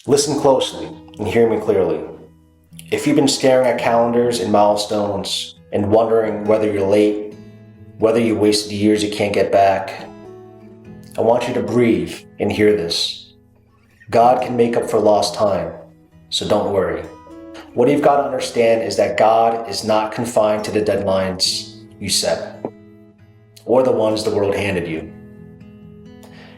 Listen closely and hear me clearly. If you've been staring at calendars and milestones and wondering whether you're late, whether you wasted years you can't get back, I want you to breathe and hear this. God can make up for lost time, so don't worry. What you've got to understand is that God is not confined to the deadlines you set or the ones the world handed you.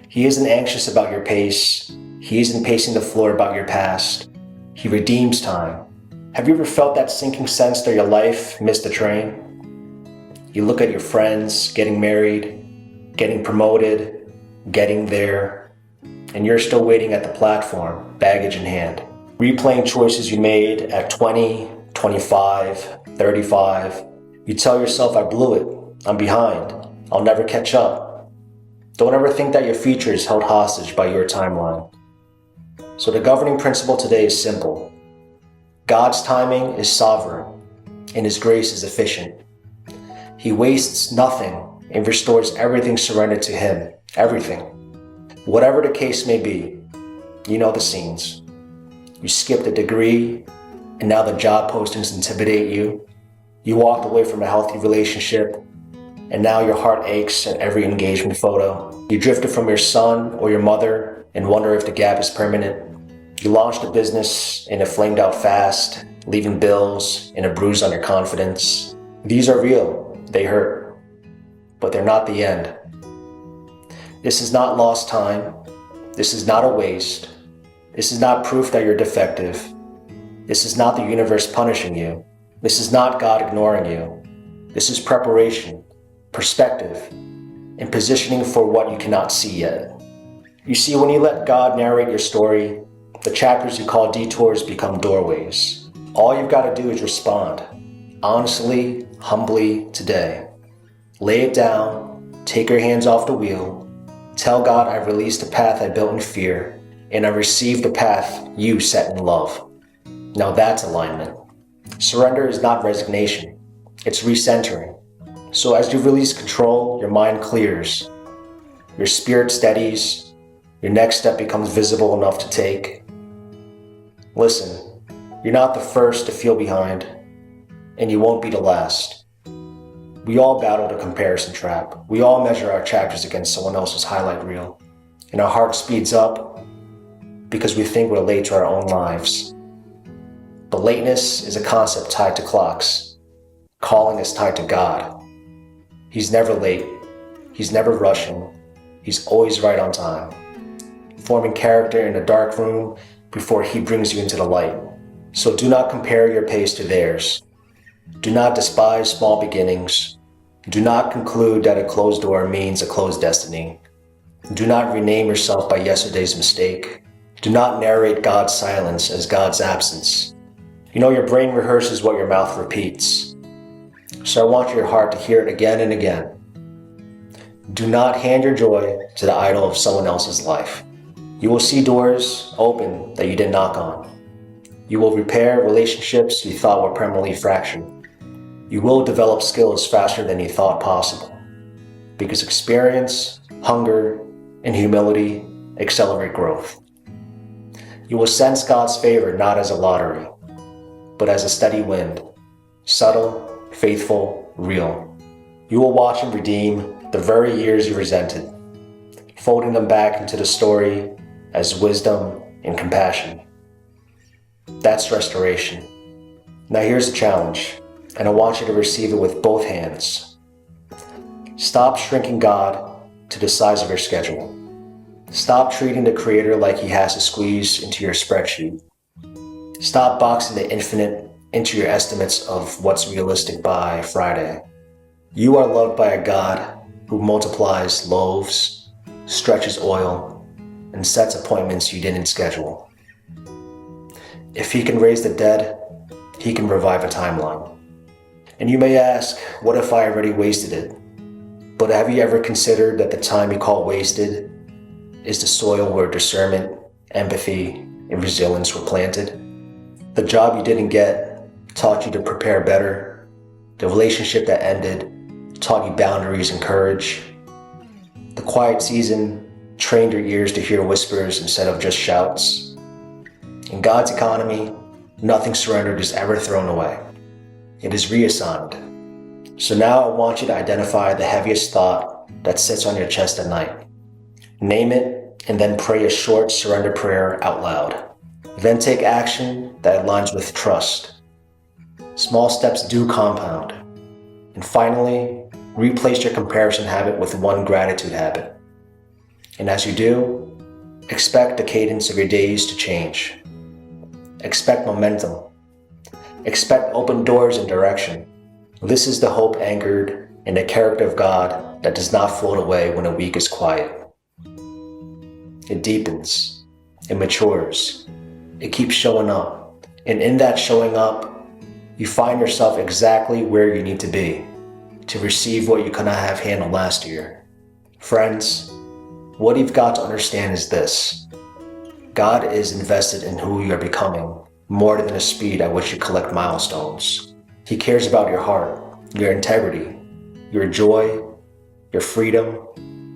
He isn't anxious about your pace. He isn't pacing the floor about your past. He redeems time. Have you ever felt that sinking sense that your life missed a train? You look at your friends getting married, getting promoted, getting there, and you're still waiting at the platform, baggage in hand, replaying choices you made at 20, 25, 35. You tell yourself, I blew it, I'm behind, I'll never catch up. Don't ever think that your future is held hostage by your timeline. So the governing principle today is simple. God's timing is sovereign, and His grace is efficient. He wastes nothing and restores everything surrendered to Him, everything. Whatever the case may be, you know the scenes. You skipped a degree, and now the job postings intimidate you. You walked away from a healthy relationship, and now your heart aches at every engagement photo. You drifted from your son or your mother and wonder if the gap is permanent. You launched a business and it flamed out fast, leaving bills and a bruise on your confidence. These are real, they hurt, but they're not the end. This is not lost time. This is not a waste. This is not proof that you're defective. This is not the universe punishing you. This is not God ignoring you. This is preparation, perspective, and positioning for what you cannot see yet. You see, when you let God narrate your story, the chapters you call detours become doorways. All you've got to do is respond, honestly, humbly, today. Lay it down, take your hands off the wheel, tell God I've released the path I built in fear, and I received the path you set in love. Now that's alignment. Surrender is not resignation, it's recentering. So as you release control, your mind clears, your spirit steadies, your next step becomes visible enough to take. Listen, you're not the first to feel behind, and you won't be the last. We all battle the comparison trap. We all measure our chapters against someone else's highlight reel, and our heart speeds up because we think we're late to our own lives. But lateness is a concept tied to clocks. Calling is tied to God. He's never late. He's never rushing. He's always right on time, forming character in a dark room before He brings you into the light. So do not compare your pace to theirs. Do not despise small beginnings. Do not conclude that a closed door means a closed destiny. Do not rename yourself by yesterday's mistake. Do not narrate God's silence as God's absence. You know, your brain rehearses what your mouth repeats. So I want your heart to hear it again and again. Do not hand your joy to the idol of someone else's life. You will see doors open that you didn't knock on. You will repair relationships you thought were permanently fractured. You will develop skills faster than you thought possible. Because experience, hunger, and humility accelerate growth. You will sense God's favor not as a lottery, but as a steady wind, subtle, faithful, real. You will watch Him redeem the very years you resented, folding them back into the story as wisdom and compassion. That's restoration. Now here's the challenge, and I want you to receive it with both hands. Stop shrinking God to the size of your schedule. Stop treating the Creator like He has to squeeze into your spreadsheet. Stop boxing the infinite into your estimates of what's realistic by Friday. You are loved by a God who multiplies loaves, stretches oil, and sets appointments you didn't schedule. If He can raise the dead, He can revive a timeline. And you may ask, what if I already wasted it? But have you ever considered that the time you call wasted is the soil where discernment, empathy, and resilience were planted? The job you didn't get taught you to prepare better. The relationship that ended taught you boundaries and courage. The quiet season trained your ears to hear whispers instead of just shouts. In God's economy, nothing surrendered is ever thrown away. It is reassigned. So now I want you to identify the heaviest thought that sits on your chest at night. Name it, and then pray a short surrender prayer out loud. Then take action that aligns with trust. Small steps do compound. And finally, replace your comparison habit with one gratitude habit. And as you do, expect the cadence of your days to change. Expect momentum. Expect open doors and direction. This is the hope anchored in the character of God that does not float away when a week is quiet. It deepens. It matures. It keeps showing up. And in that showing up, you find yourself exactly where you need to be to receive what you could not have handled last year. Friends, what you've got to understand is this. God is invested in who you are becoming more than the speed at which you collect milestones. He cares about your heart, your integrity, your joy, your freedom.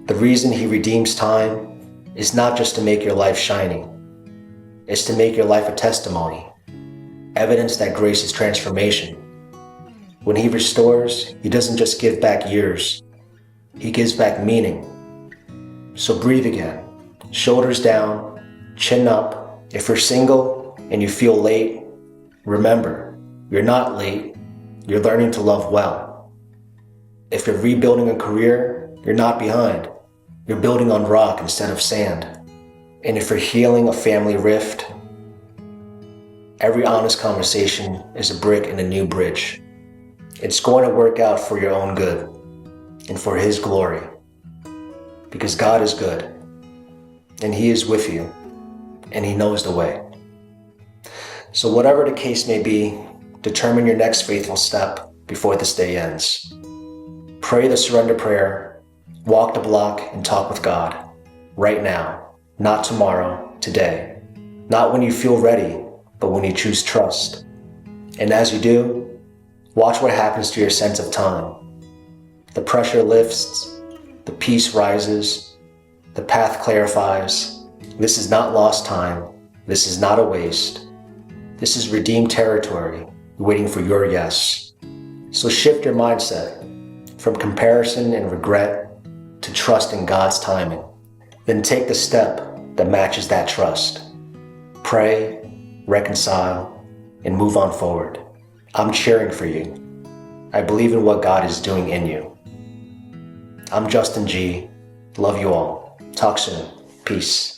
The reason He redeems time is not just to make your life shiny. It's to make your life a testimony, evidence that grace is transformation. When He restores, He doesn't just give back years. He gives back meaning. So breathe again, shoulders down, chin up. If you're single and you feel late, remember, you're not late. You're learning to love well. If you're rebuilding a career, you're not behind. You're building on rock instead of sand. And if you're healing a family rift, every honest conversation is a brick in a new bridge. It's going to work out for your own good and for His glory. Because God is good, and He is with you, and He knows the way. So whatever the case may be, determine your next faithful step before this day ends. Pray the surrender prayer, walk the block, and talk with God right now, not tomorrow, today. Not when you feel ready, but when you choose trust. And as you do, watch what happens to your sense of time. The pressure lifts, the peace rises, the path clarifies. This is not lost time. This is not a waste. This is redeemed territory waiting for your yes. So shift your mindset from comparison and regret to trust in God's timing. Then take the step that matches that trust. Pray, reconcile, and move on forward. I'm cheering for you. I believe in what God is doing in you. I'm Justin G. Love you all. Talk soon. Peace.